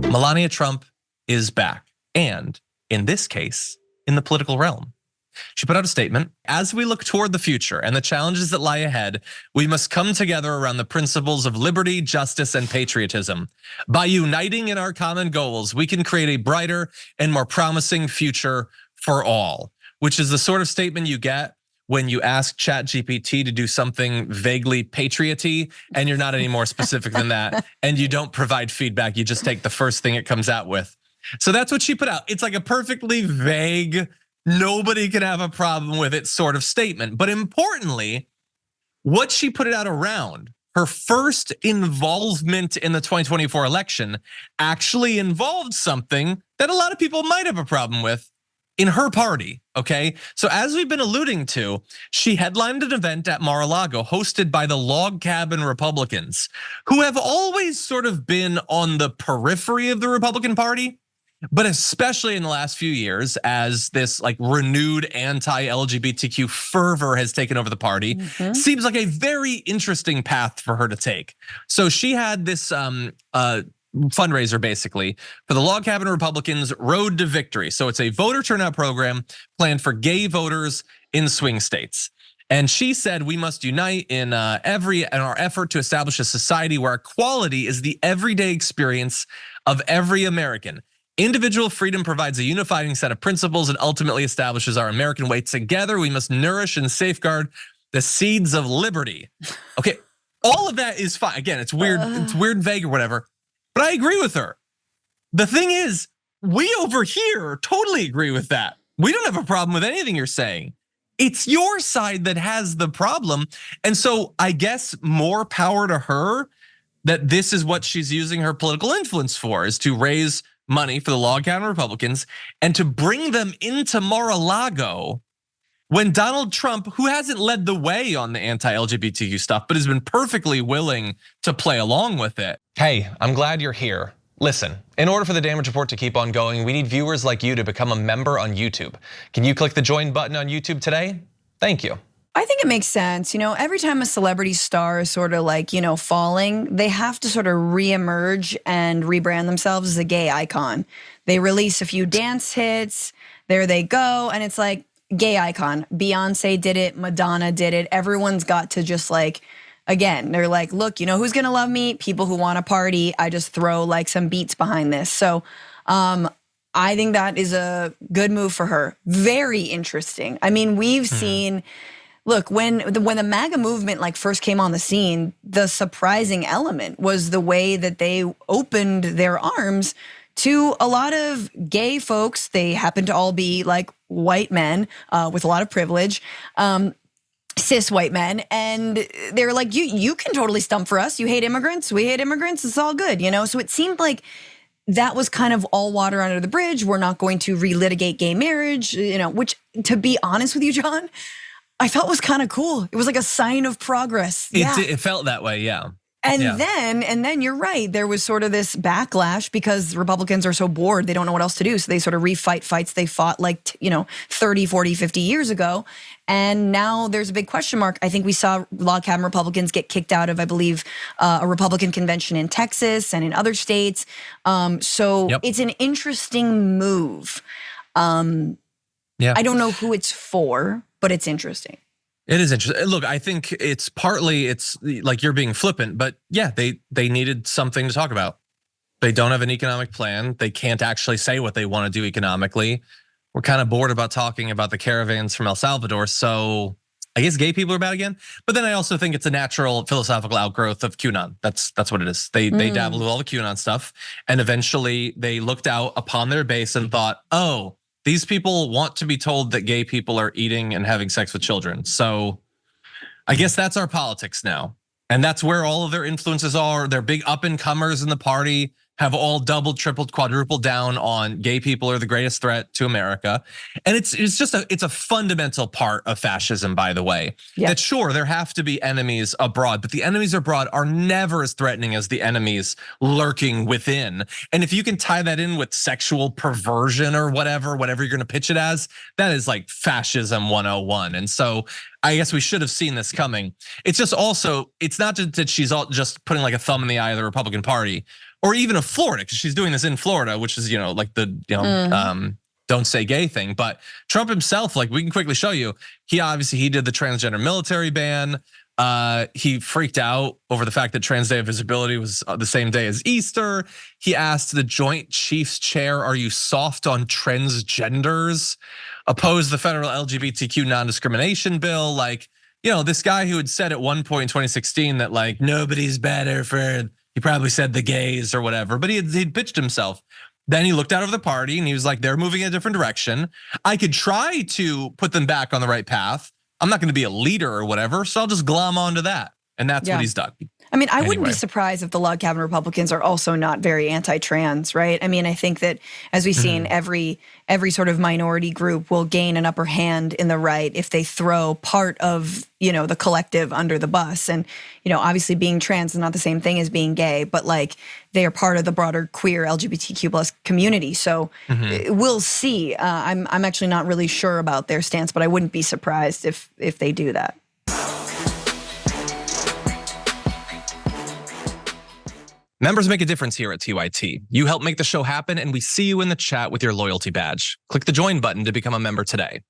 Melania Trump is back, and in this case, in the political realm. She put out a statement: as we look toward the future and the challenges that lie ahead, we must come together around the principles of liberty, justice, and patriotism. By uniting in our common goals, we can create a brighter and more promising future for all, which is the sort of statement you get when you ask ChatGPT to do something vaguely patrioty, and you're not any more specific than that, and you don't provide feedback, you just take the first thing it comes out with. So that's what she put out. It's like a perfectly vague, nobody can have a problem with it sort of statement. But importantly, what she put it out around, her first involvement in the 2024 election, actually involved something that a lot of people might have a problem with in her party, okay? So as we've been alluding to, she headlined an event at Mar-a-Lago hosted by the Log Cabin Republicans, who have always sort of been on the periphery of the Republican Party, but especially in the last few years as this like renewed anti-LGBTQ fervor has taken over the party, seems like a very interesting path for her to take. So she had this fundraiser basically for the Log Cabin Republicans Road to Victory. So it's a voter turnout program planned for gay voters in swing states. And she said we must unite in our effort to establish a society where equality is the everyday experience of every American. Individual freedom provides a unifying set of principles and ultimately establishes our American way. Together, we must nourish and safeguard the seeds of liberty. Okay, all of that is fine. Again, it's weird and vague or whatever. But I agree with her. The thing is, we over here totally agree with that. We don't have a problem with anything you're saying. It's your side that has the problem. And so I guess more power to her that this is what she's using her political influence for, is to raise money for the Log Cabin Republicans and to bring them into Mar-a-Lago when Donald Trump, who hasn't led the way on the anti-LGBTQ stuff, but has been perfectly willing to play along with it. Hey, I'm glad you're here. Listen, in order for the Damage Report to keep on going, we need viewers like you to become a member on YouTube. Can you click the join button on YouTube today? Thank you. I think it makes sense. Every time a celebrity star is sort of like, falling, they have to sort of reemerge and rebrand themselves as a gay icon. They release a few dance hits, there they go, and it's like, gay icon. Beyonce did it, Madonna did it. Everyone's got to just like, again, they're like, look, who's gonna love me? People who want to party. I just throw like some beats behind this. So I think that is a good move for her. Very interesting. I mean, we've seen, look, when the MAGA movement like first came on the scene, the surprising element was the way that they opened their arms to a lot of gay folks. They happen to all be like white men with a lot of privilege, cis white men. And they're like, you can totally stump for us. You hate immigrants, we hate immigrants, it's all good, So it seemed like that was kind of all water under the bridge. We're not going to relitigate gay marriage, which, to be honest with you, John, I felt was kind of cool. It was like a sign of progress. It felt that way, yeah. And then you're right. There was sort of this backlash because Republicans are so bored, they don't know what else to do. So they sort of refight fights they fought like, 30, 40, 50 years ago. And now there's a big question mark. I think we saw Log Cabin Republicans get kicked out of, I believe, a Republican convention in Texas and in other states. It's an interesting move. I don't know who it's for, but it's interesting. It is interesting. Look, I think it's partly, it's like you're being flippant, but yeah, they needed something to talk about. They don't have an economic plan. They can't actually say what they want to do economically. We're kind of bored about talking about the caravans from El Salvador. So I guess gay people are bad again. But then I also think it's a natural philosophical outgrowth of QAnon. That's what it is. They dabbled with all the QAnon stuff. And eventually they looked out upon their base and thought, oh, these people want to be told that gay people are eating and having sex with children. So I guess that's our politics now. And that's where all of their influences are. They're big up and comers in the party, have all doubled, tripled, quadrupled down on gay people are the greatest threat to America. And it's a fundamental part of fascism, by the way. Yeah. That sure, there have to be enemies abroad, but the enemies abroad are never as threatening as the enemies lurking within. And if you can tie that in with sexual perversion or whatever you're gonna pitch it as, that is like fascism 101. And so I guess we should have seen this coming. It's just also, it's not just that she's just putting like a thumb in the eye of the Republican Party, or even of Florida, because she's doing this in Florida, which is, like the, don't say gay thing. But Trump himself, like we can quickly show you, he did the transgender military ban. He freaked out over the fact that Trans Day of Visibility was the same day as Easter. He asked the Joint Chiefs chair, "Are you soft on transgenders?" Opposed the federal LGBTQ non-discrimination bill. Like, this guy who had said at one point in 2016 that like nobody's better for, he probably said the gays or whatever, but he'd pitched himself. Then he looked out over the party and he was like, they're moving in a different direction. I could try to put them back on the right path. I'm not going to be a leader or whatever, so I'll just glom onto that. And that's what he's done. I mean, I wouldn't be surprised if the log cabin Republicans are also not very anti-trans, right? I mean, I think that as we've seen, every sort of minority group will gain an upper hand in the right if they throw part of, the collective under the bus. And, obviously being trans is not the same thing as being gay, but like they are part of the broader queer LGBTQ plus community. So we'll see. I'm actually not really sure about their stance, but I wouldn't be surprised if they do that. Members make a difference here at TYT. You help make the show happen, and we see you in the chat with your loyalty badge. Click the join button to become a member today.